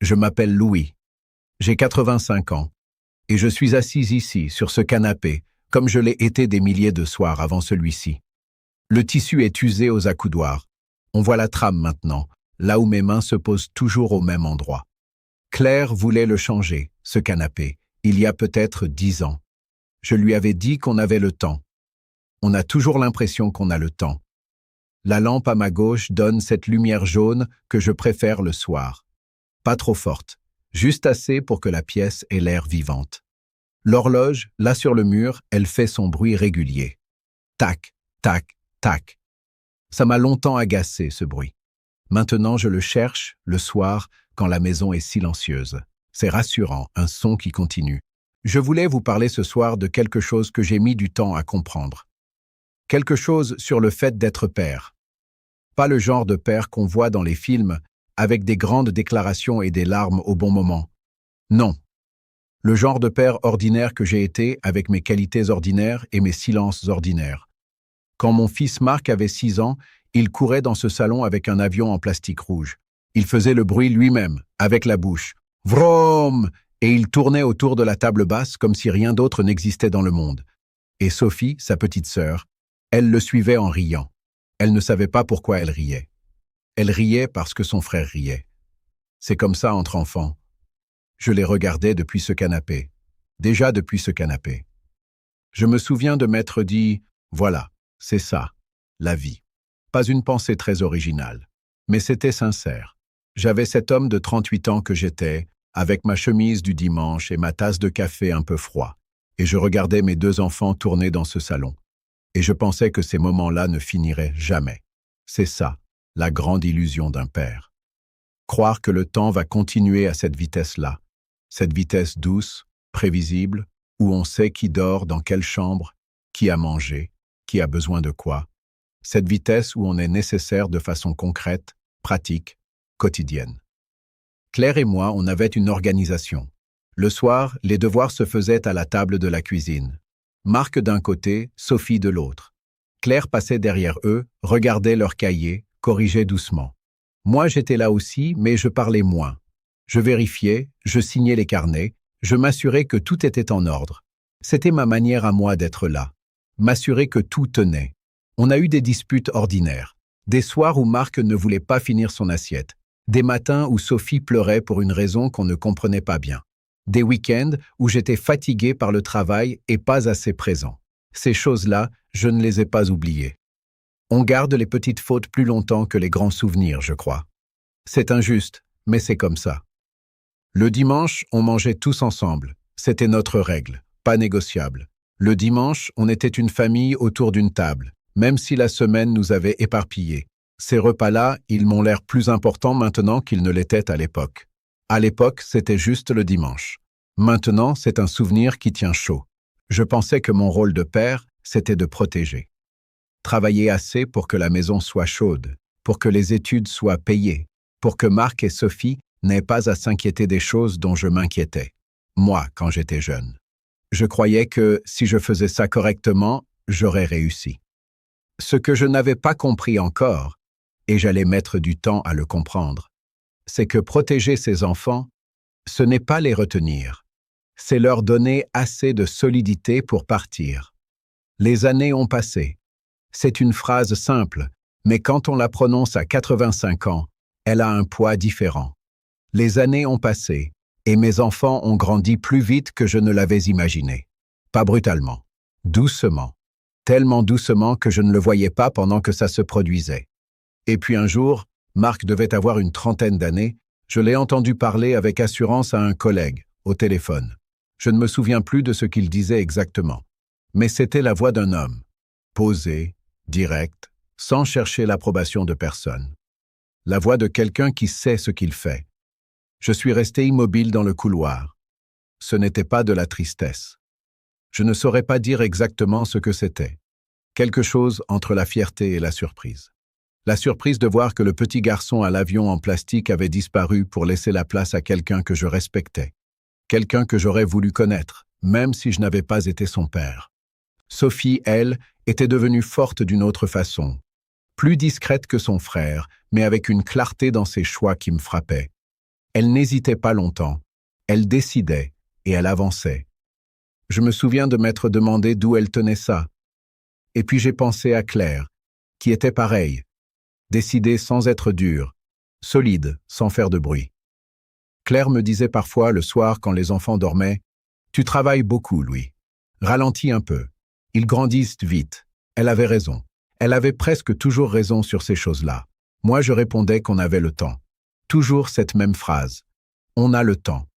Je m'appelle Louis. J'ai 85 ans. Et je suis assis ici, sur ce canapé, comme je l'ai été des milliers de soirs avant celui-ci. Le tissu est usé aux accoudoirs. On voit la trame maintenant, là où mes mains se posent toujours au même endroit. Claire voulait le changer, ce canapé, il y a peut-être 10 ans. Je lui avais dit qu'on avait le temps. On a toujours l'impression qu'on a le temps. La lampe à ma gauche donne cette lumière jaune que je préfère le soir. Pas trop forte, juste assez pour que la pièce ait l'air vivante. L'horloge, là sur le mur, elle fait son bruit régulier. Tac, tac, tac. Ça m'a longtemps agacé, ce bruit. Maintenant, je le cherche, le soir, quand la maison est silencieuse. C'est rassurant, un son qui continue. Je voulais vous parler ce soir de quelque chose que j'ai mis du temps à comprendre. Quelque chose sur le fait d'être père. Pas le genre de père qu'on voit dans les films, avec des grandes déclarations et des larmes au bon moment. Non. Le genre de père ordinaire que j'ai été, avec mes qualités ordinaires et mes silences ordinaires. Quand mon fils Marc avait 6 ans, il courait dans ce salon avec un avion en plastique rouge. Il faisait le bruit lui-même, avec la bouche. Vroom! Et il tournait autour de la table basse comme si rien d'autre n'existait dans le monde. Et Sophie, sa petite sœur, elle le suivait en riant. Elle ne savait pas pourquoi elle riait. Elle riait parce que son frère riait. C'est comme ça entre enfants. Je les regardais depuis ce canapé. Déjà depuis ce canapé. Je me souviens de m'être dit, voilà, c'est ça, la vie. Pas une pensée très originale, mais c'était sincère. J'avais cet homme de 38 ans que j'étais, avec ma chemise du dimanche et ma tasse de café un peu froid, et je regardais mes 2 enfants tourner dans ce salon. Et je pensais que ces moments-là ne finiraient jamais. C'est ça, la grande illusion d'un père. Croire que le temps va continuer à cette vitesse-là, cette vitesse douce, prévisible, où on sait qui dort dans quelle chambre, qui a mangé, qui a besoin de quoi. Cette vitesse où on est nécessaire de façon concrète, pratique, quotidienne. Claire et moi, on avait une organisation. Le soir, les devoirs se faisaient à la table de la cuisine. Marc d'un côté, Sophie de l'autre. Claire passait derrière eux, regardait leurs cahiers, corrigeait doucement. Moi, j'étais là aussi, mais je parlais moins. Je vérifiais, je signais les carnets, je m'assurais que tout était en ordre. C'était ma manière à moi d'être là. M'assurer que tout tenait. On a eu des disputes ordinaires. Des soirs où Marc ne voulait pas finir son assiette. Des matins où Sophie pleurait pour une raison qu'on ne comprenait pas bien. Des week-ends où j'étais fatigué par le travail et pas assez présent. Ces choses-là, je ne les ai pas oubliées. On garde les petites fautes plus longtemps que les grands souvenirs, je crois. C'est injuste, mais c'est comme ça. Le dimanche, on mangeait tous ensemble. C'était notre règle, pas négociable. Le dimanche, on était une famille autour d'une table, même si la semaine nous avait éparpillés. Ces repas-là, ils m'ont l'air plus importants maintenant qu'ils ne l'étaient à l'époque. À l'époque, c'était juste le dimanche. Maintenant, c'est un souvenir qui tient chaud. Je pensais que mon rôle de père, c'était de protéger. Travailler assez pour que la maison soit chaude, pour que les études soient payées, pour que Marc et Sophie n'aient pas à s'inquiéter des choses dont je m'inquiétais, moi, quand j'étais jeune. Je croyais que, si je faisais ça correctement, j'aurais réussi. Ce que je n'avais pas compris encore, et j'allais mettre du temps à le comprendre, c'est que protéger ses enfants, ce n'est pas les retenir, c'est leur donner assez de solidité pour partir. Les années ont passé. C'est une phrase simple, mais quand on la prononce à 85 ans, elle a un poids différent. Les années ont passé, et mes enfants ont grandi plus vite que je ne l'avais imaginé. Pas brutalement, doucement, tellement doucement que je ne le voyais pas pendant que ça se produisait. Et puis un jour, Marc devait avoir une 30aine d'années, je l'ai entendu parler avec assurance à un collègue, au téléphone. Je ne me souviens plus de ce qu'il disait exactement. Mais c'était la voix d'un homme, posé, direct, sans chercher l'approbation de personne. La voix de quelqu'un qui sait ce qu'il fait. Je suis resté immobile dans le couloir. Ce n'était pas de la tristesse. Je ne saurais pas dire exactement ce que c'était. Quelque chose entre la fierté et la surprise. La surprise de voir que le petit garçon à l'avion en plastique avait disparu pour laisser la place à quelqu'un que je respectais. Quelqu'un que j'aurais voulu connaître, même si je n'avais pas été son père. Sophie, elle, était devenue forte d'une autre façon. Plus discrète que son frère, mais avec une clarté dans ses choix qui me frappait. Elle n'hésitait pas longtemps. Elle décidait et elle avançait. Je me souviens de m'être demandé d'où elle tenait ça. Et puis j'ai pensé à Claire, qui était pareille, décidée sans être dure, solide, sans faire de bruit. Claire me disait parfois le soir quand les enfants dormaient, « Tu travailles beaucoup, Louis. Ralentis un peu. Ils grandissent vite. » Elle avait raison. Elle avait presque toujours raison sur ces choses-là. Moi, je répondais qu'on avait le temps. Toujours cette même phrase. On a le temps.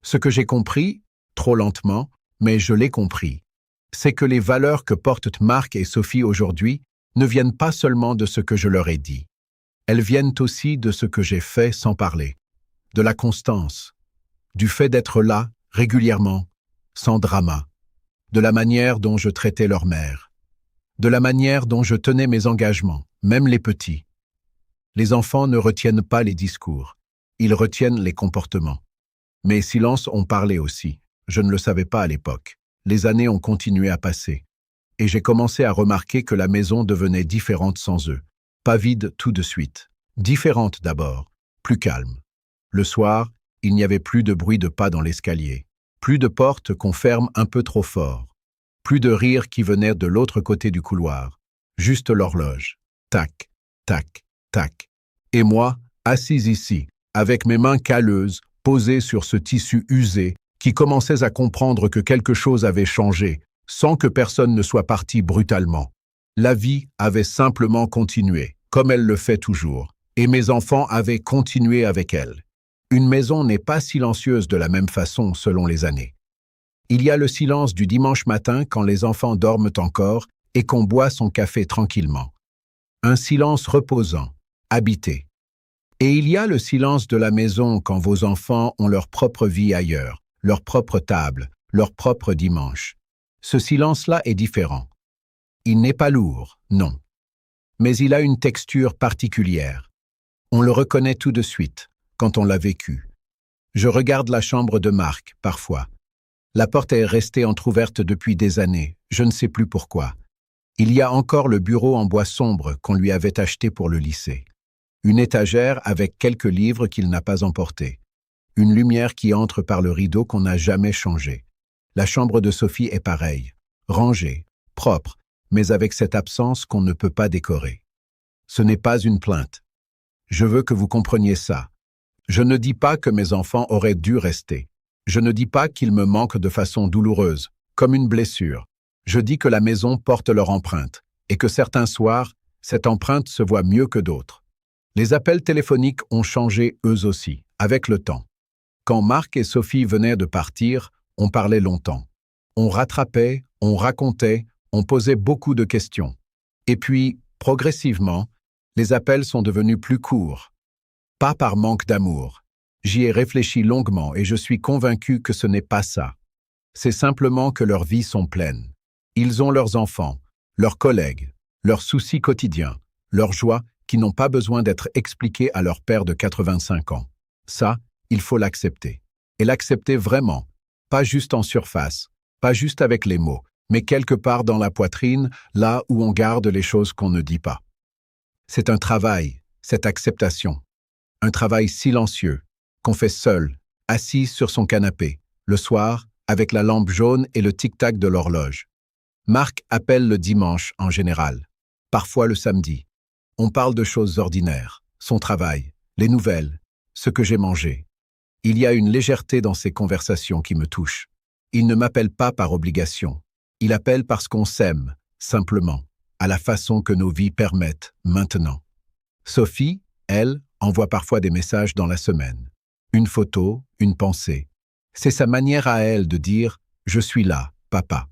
Ce que j'ai compris, trop lentement, mais je l'ai compris, c'est que les valeurs que portent Marc et Sophie aujourd'hui ne viennent pas seulement de ce que je leur ai dit. Elles viennent aussi de ce que j'ai fait sans parler, de la constance, du fait d'être là, régulièrement, sans drama, de la manière dont je traitais leur mère, de la manière dont je tenais mes engagements, même les petits. Les enfants ne retiennent pas les discours, ils retiennent les comportements. Mes silences ont parlé aussi. Je ne le savais pas à l'époque. Les années ont continué à passer. Et j'ai commencé à remarquer que la maison devenait différente sans eux. Pas vide tout de suite. Différente d'abord, plus calme. Le soir, il n'y avait plus de bruit de pas dans l'escalier. Plus de portes qu'on ferme un peu trop fort. Plus de rires qui venaient de l'autre côté du couloir. Juste l'horloge. Tac, tac, tac. Et moi, assise ici, avec mes mains calleuses, posées sur ce tissu usé, qui commençait à comprendre que quelque chose avait changé, sans que personne ne soit parti brutalement. La vie avait simplement continué, comme elle le fait toujours, et mes enfants avaient continué avec elle. Une maison n'est pas silencieuse de la même façon selon les années. Il y a le silence du dimanche matin quand les enfants dorment encore et qu'on boit son café tranquillement. Un silence reposant, habité. Et il y a le silence de la maison quand vos enfants ont leur propre vie ailleurs, leur propre table, leur propre dimanche. Ce silence-là est différent. Il n'est pas lourd, non. Mais il a une texture particulière. On le reconnaît tout de suite, quand on l'a vécu. Je regarde la chambre de Marc, parfois. La porte est restée entrouverte depuis des années, je ne sais plus pourquoi. Il y a encore le bureau en bois sombre qu'on lui avait acheté pour le lycée. Une étagère avec quelques livres qu'il n'a pas emportés. Une lumière qui entre par le rideau qu'on n'a jamais changé. La chambre de Sophie est pareille, rangée, propre, mais avec cette absence qu'on ne peut pas décorer. Ce n'est pas une plainte. Je veux que vous compreniez ça. Je ne dis pas que mes enfants auraient dû rester. Je ne dis pas qu'ils me manquent de façon douloureuse, comme une blessure. Je dis que la maison porte leur empreinte, et que certains soirs, cette empreinte se voit mieux que d'autres. Les appels téléphoniques ont changé eux aussi, avec le temps. Quand Marc et Sophie venaient de partir, on parlait longtemps. On rattrapait, on racontait, on posait beaucoup de questions. Et puis, progressivement, les appels sont devenus plus courts. Pas par manque d'amour. J'y ai réfléchi longuement et je suis convaincu que ce n'est pas ça. C'est simplement que leurs vies sont pleines. Ils ont leurs enfants, leurs collègues, leurs soucis quotidiens, leurs joies qui n'ont pas besoin d'être expliquées à leur père de 85 ans. Ça, il faut l'accepter. Et l'accepter vraiment, pas juste en surface, pas juste avec les mots, mais quelque part dans la poitrine, là où on garde les choses qu'on ne dit pas. C'est un travail, cette acceptation. Un travail silencieux, qu'on fait seul, assis sur son canapé, le soir, avec la lampe jaune et le tic-tac de l'horloge. Marc appelle le dimanche en général, parfois le samedi. On parle de choses ordinaires, son travail, les nouvelles, ce que j'ai mangé. Il y a une légèreté dans ces conversations qui me touche. Il ne m'appelle pas par obligation. Il appelle parce qu'on s'aime, simplement, à la façon que nos vies permettent, maintenant. Sophie, elle, envoie parfois des messages dans la semaine. Une photo, une pensée. C'est sa manière à elle de dire « Je suis là, papa ».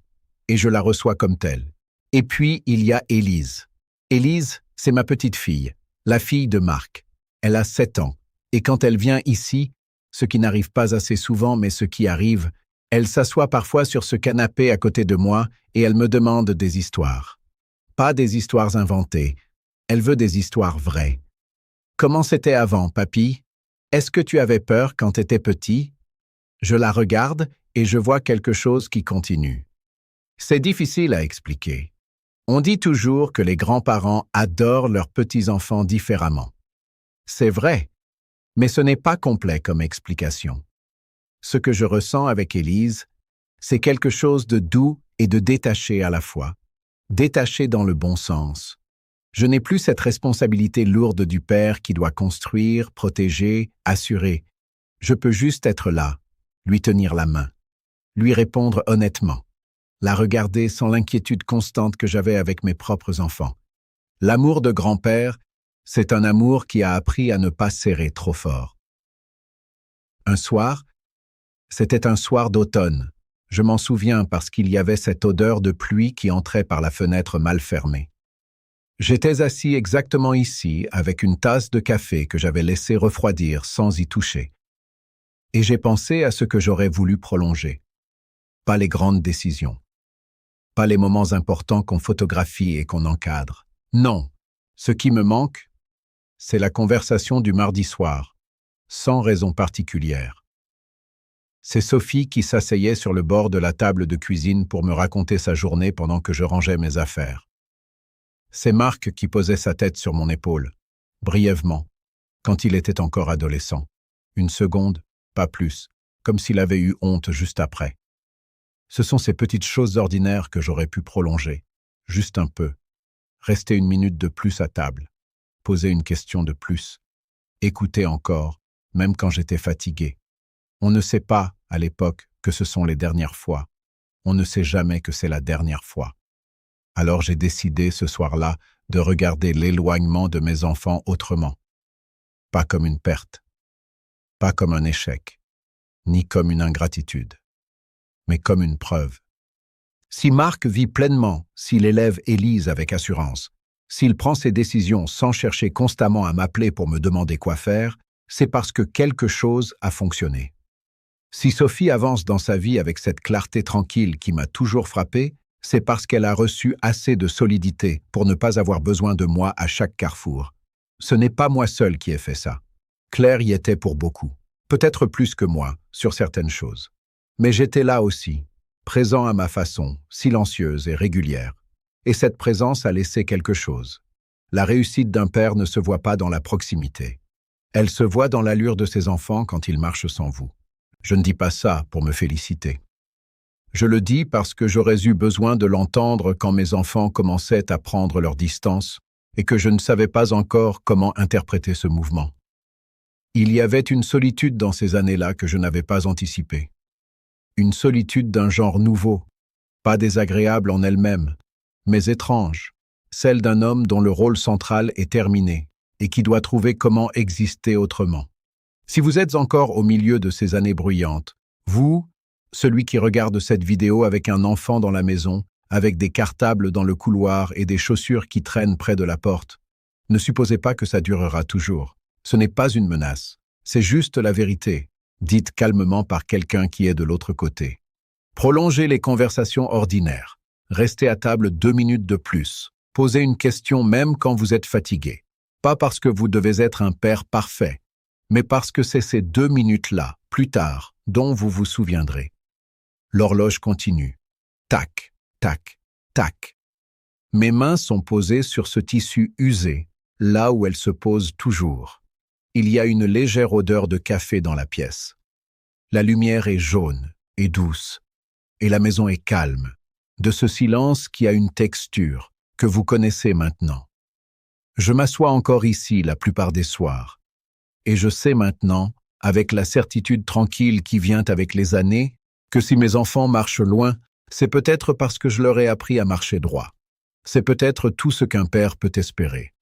Et je la reçois comme telle. Et puis, il y a Élise. Élise, c'est ma petite fille, la fille de Marc. Elle a 7 ans. Et quand elle vient ici, ce qui n'arrive pas assez souvent, mais ce qui arrive, elle s'assoit parfois sur ce canapé à côté de moi et elle me demande des histoires. Pas des histoires inventées. Elle veut des histoires vraies. Comment c'était avant, papy? Est-ce que tu avais peur quand t'étais petit? Je la regarde et je vois quelque chose qui continue. C'est difficile à expliquer. On dit toujours que les grands-parents adorent leurs petits-enfants différemment. C'est vrai. Mais ce n'est pas complet comme explication. Ce que je ressens avec Élise, c'est quelque chose de doux et de détaché à la fois. Détaché dans le bon sens. Je n'ai plus cette responsabilité lourde du père qui doit construire, protéger, assurer. Je peux juste être là, lui tenir la main, lui répondre honnêtement, la regarder sans l'inquiétude constante que j'avais avec mes propres enfants. L'amour de grand-père, c'est un amour qui a appris à ne pas serrer trop fort. Un soir, c'était un soir d'automne. Je m'en souviens parce qu'il y avait cette odeur de pluie qui entrait par la fenêtre mal fermée. J'étais assis exactement ici avec une tasse de café que j'avais laissé refroidir sans y toucher. Et j'ai pensé à ce que j'aurais voulu prolonger. Pas les grandes décisions. Pas les moments importants qu'on photographie et qu'on encadre. Non, ce qui me manque, c'est la conversation du mardi soir, sans raison particulière. C'est Sophie qui s'asseyait sur le bord de la table de cuisine pour me raconter sa journée pendant que je rangeais mes affaires. C'est Marc qui posait sa tête sur mon épaule, brièvement, quand il était encore adolescent. Une seconde, pas plus, comme s'il avait eu honte juste après. Ce sont ces petites choses ordinaires que j'aurais pu prolonger, juste un peu. Rester une minute de plus à table, poser une question de plus, écouter encore, même quand j'étais fatigué. On ne sait pas, à l'époque, que ce sont les dernières fois. On ne sait jamais que c'est la dernière fois. Alors j'ai décidé ce soir-là de regarder l'éloignement de mes enfants autrement. Pas comme une perte, pas comme un échec, ni comme une ingratitude, mais comme une preuve. Si Marc vit pleinement, s'il élève Élise avec assurance, s'il prend ses décisions sans chercher constamment à m'appeler pour me demander quoi faire, c'est parce que quelque chose a fonctionné. Si Sophie avance dans sa vie avec cette clarté tranquille qui m'a toujours frappé, c'est parce qu'elle a reçu assez de solidité pour ne pas avoir besoin de moi à chaque carrefour. Ce n'est pas moi seul qui ai fait ça. Claire y était pour beaucoup, peut-être plus que moi, sur certaines choses. Mais j'étais là aussi, présent à ma façon, silencieuse et régulière. Et cette présence a laissé quelque chose. La réussite d'un père ne se voit pas dans la proximité. Elle se voit dans l'allure de ses enfants quand ils marchent sans vous. Je ne dis pas ça pour me féliciter. Je le dis parce que j'aurais eu besoin de l'entendre quand mes enfants commençaient à prendre leur distance et que je ne savais pas encore comment interpréter ce mouvement. Il y avait une solitude dans ces années-là que je n'avais pas anticipée. Une solitude d'un genre nouveau, pas désagréable en elle-même, mais étrange, celle d'un homme dont le rôle central est terminé et qui doit trouver comment exister autrement. Si vous êtes encore au milieu de ces années bruyantes, vous, celui qui regarde cette vidéo avec un enfant dans la maison, avec des cartables dans le couloir et des chaussures qui traînent près de la porte, ne supposez pas que ça durera toujours. Ce n'est pas une menace, c'est juste la vérité, dite calmement par quelqu'un qui est de l'autre côté. Prolongez les conversations ordinaires. Restez à table 2 minutes de plus. Posez une question même quand vous êtes fatigué. Pas parce que vous devez être un père parfait, mais parce que c'est ces 2 minutes-là, plus tard, dont vous vous souviendrez. L'horloge continue. Tac, tac, tac. Mes mains sont posées sur ce tissu usé, là où elles se posent toujours. Il y a une légère odeur de café dans la pièce. La lumière est jaune et douce, et la maison est calme, de ce silence qui a une texture que vous connaissez maintenant. Je m'assois encore ici la plupart des soirs, et je sais maintenant, avec la certitude tranquille qui vient avec les années, que si mes enfants marchent loin, c'est peut-être parce que je leur ai appris à marcher droit. C'est peut-être tout ce qu'un père peut espérer.